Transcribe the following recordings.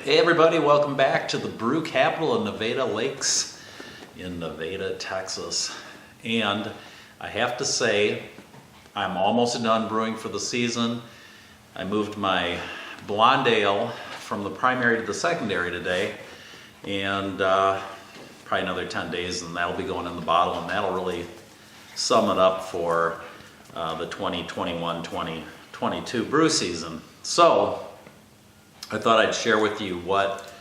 Hey everybody, welcome back to the brew capital of Nevada Lakes in Nevada, Texas. And I have to say, I'm almost done brewing for the season. I moved my blonde ale from the primary to the secondary today, and probably another 10 days and that'll be going in the bottle, and that'll really sum it up for the 2021-2022 brew season. So I thought I'd share with you what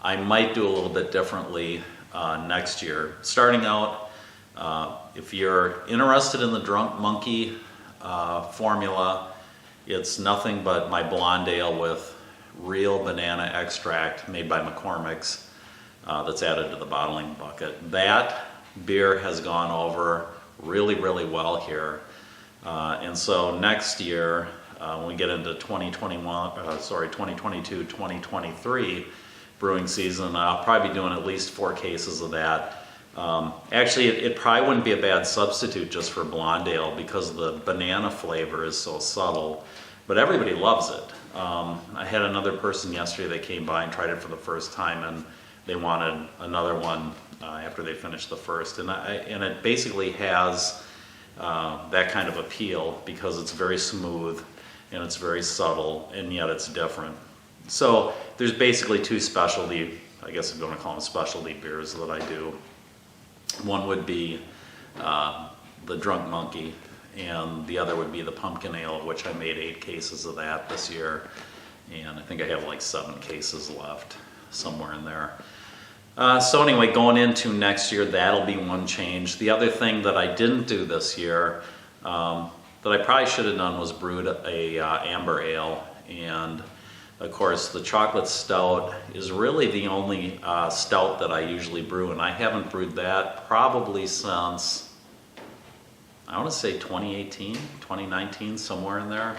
I might do a little bit differently next year. Starting out, if you're interested in the Drunk Monkey formula, it's nothing but my blonde ale with real banana extract made by McCormick's that's added to the bottling bucket. That beer has gone over really, really well here. And so next year, when we get into 2022-2023 brewing season, I'll probably be doing at least 4 cases of that. Actually, it probably wouldn't be a bad substitute just for blonde ale because the banana flavor is so subtle, but everybody loves it. I had another person yesterday that came by and tried it for the first time, and they wanted another one after they finished the first. And it basically has that kind of appeal because it's very smooth and it's very subtle, and yet it's different. So there's basically 2 specialty, I guess if you want to call them specialty beers that I do. One would be the Drunk Monkey, and the other would be the Pumpkin Ale, of which I made 8 cases of that this year. And I think I have like 7 cases left, somewhere in there. So anyway, going into next year, that'll be one change. The other thing that I didn't do this year, that I probably should have done, was brewed a amber ale. And of course, the chocolate stout is really the only stout that I usually brew, and I haven't brewed that probably since, I want to say 2018, 2019, somewhere in there.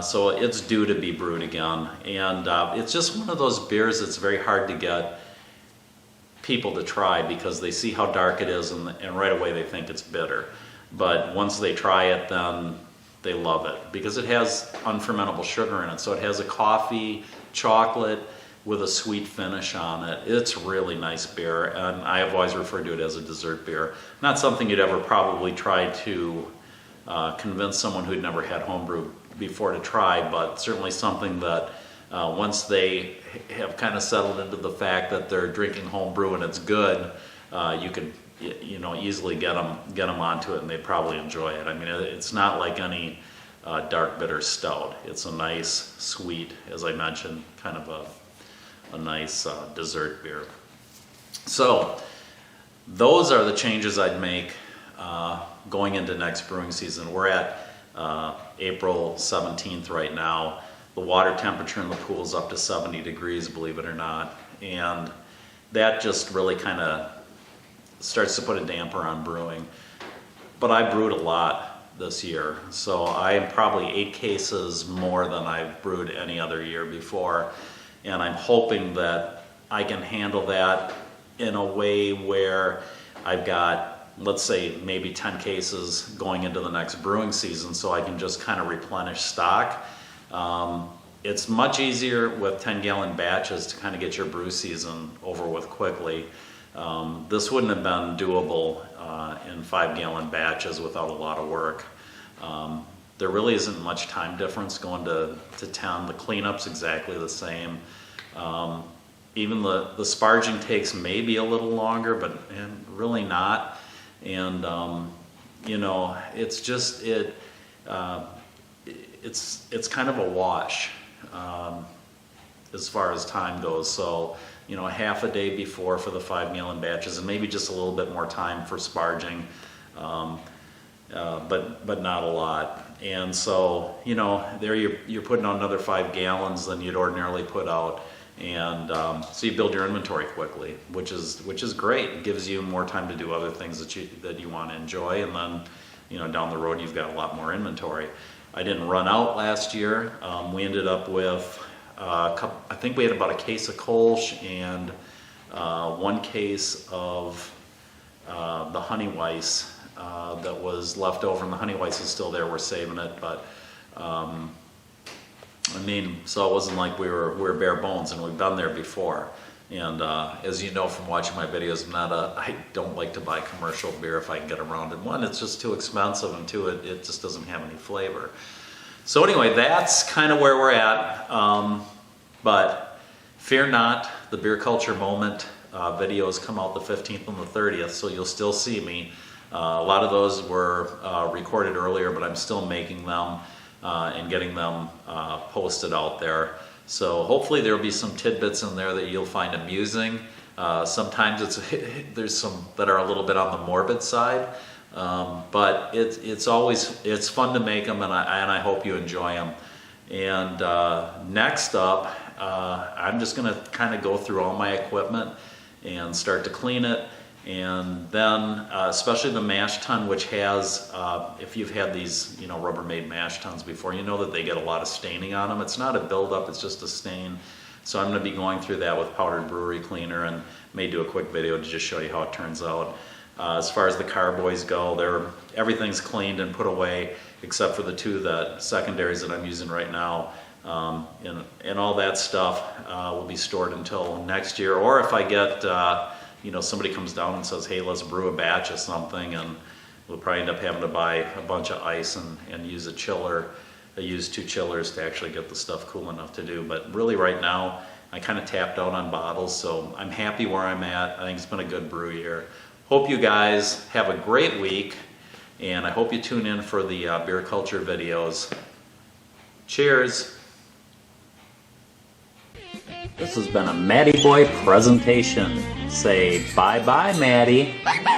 So it's due to be brewed again. And it's just one of those beers that's very hard to get people to try because they see how dark it is and right away they think it's bitter. But once they try it, then they love it because it has unfermentable sugar in it. So it has a coffee, chocolate with a sweet finish on it. It's really nice beer, and I have always referred to it as a dessert beer. Not something you'd ever probably try to convince someone who'd never had homebrew before to try, but certainly something that once they have kind of settled into the fact that they're drinking homebrew and it's good, you could easily get them onto it, and they probably enjoy it. I mean, it's not like any dark bitter stout. It's a nice, sweet, as I mentioned, kind of a nice dessert beer. So those are the changes I'd make going into next brewing season. We're at April 17th right now. The water temperature in the pool is up to 70 degrees, believe it or not, and that just really kind of starts to put a damper on brewing. But I brewed a lot this year, so I'm probably 8 cases more than I've brewed any other year before, and I'm hoping that I can handle that in a way where I've got let's say maybe 10 cases going into the next brewing season, so I can just kind of replenish stock. It's much easier with 10-gallon batches to kind of get your brew season over with quickly. This wouldn't have been doable in 5-gallon batches without a lot of work. There really isn't much time difference going to 10. The cleanup's exactly the same. Even the sparging takes maybe a little longer, but really not. And you know, it's just it's kind of a wash as far as time goes. So, you know, half a day before for the 5-gallon batches, and maybe just a little bit more time for sparging, but not a lot. And so, you know, there you're putting out another 5 gallons than you'd ordinarily put out, and so you build your inventory quickly, which is great. It gives you more time to do other things that you want to enjoy, and then, you know, down the road you've got a lot more inventory. I didn't run out last year. We ended up with I think we had about a case of Kolsch and 1 case of the Honey Weiss that was left over, and the Honey Weiss is still there. We're saving it, but I mean, so it wasn't like we were bare bones, and we've been there before. And as you know from watching my videos, I don't like to buy commercial beer if I can get around it. One, it's just too expensive, and two, it just doesn't have any flavor. So anyway, that's kind of where we're at. But fear not, the Beer Culture Moment videos come out the 15th and the 30th, so you'll still see me. A lot of those were recorded earlier, but I'm still making them and getting them posted out there. So hopefully there'll be some tidbits in there that you'll find amusing. Sometimes there's some that are a little bit on the morbid side, but it's fun to make them, and I hope you enjoy them. And next up, I'm just going to kind of go through all my equipment and start to clean it. And then, especially the mash tun, which has, if you've had these, you know, Rubbermaid mash tuns before, you know that they get a lot of staining on them. It's not a buildup, it's just a stain. So I'm going to be going through that with powdered brewery cleaner, and may do a quick video to just show you how it turns out. As far as the carboys go, everything's cleaned and put away, except for the 2 secondaries that I'm using right now. And all that stuff will be stored until next year, or if I get you know, somebody comes down and says, hey, let's brew a batch of something, and we'll probably end up having to buy a bunch of ice and use a chiller. I use 2 chillers to actually get the stuff cool enough to do. But really right now, I kind of tapped out on bottles, so I'm happy where I'm at. I think it's been a good brew year. Hope you guys have a great week, and I hope you tune in for the Beer Culture videos. Cheers! This has been a Matty Boy presentation. Say bye-bye, Matty. Bye-bye.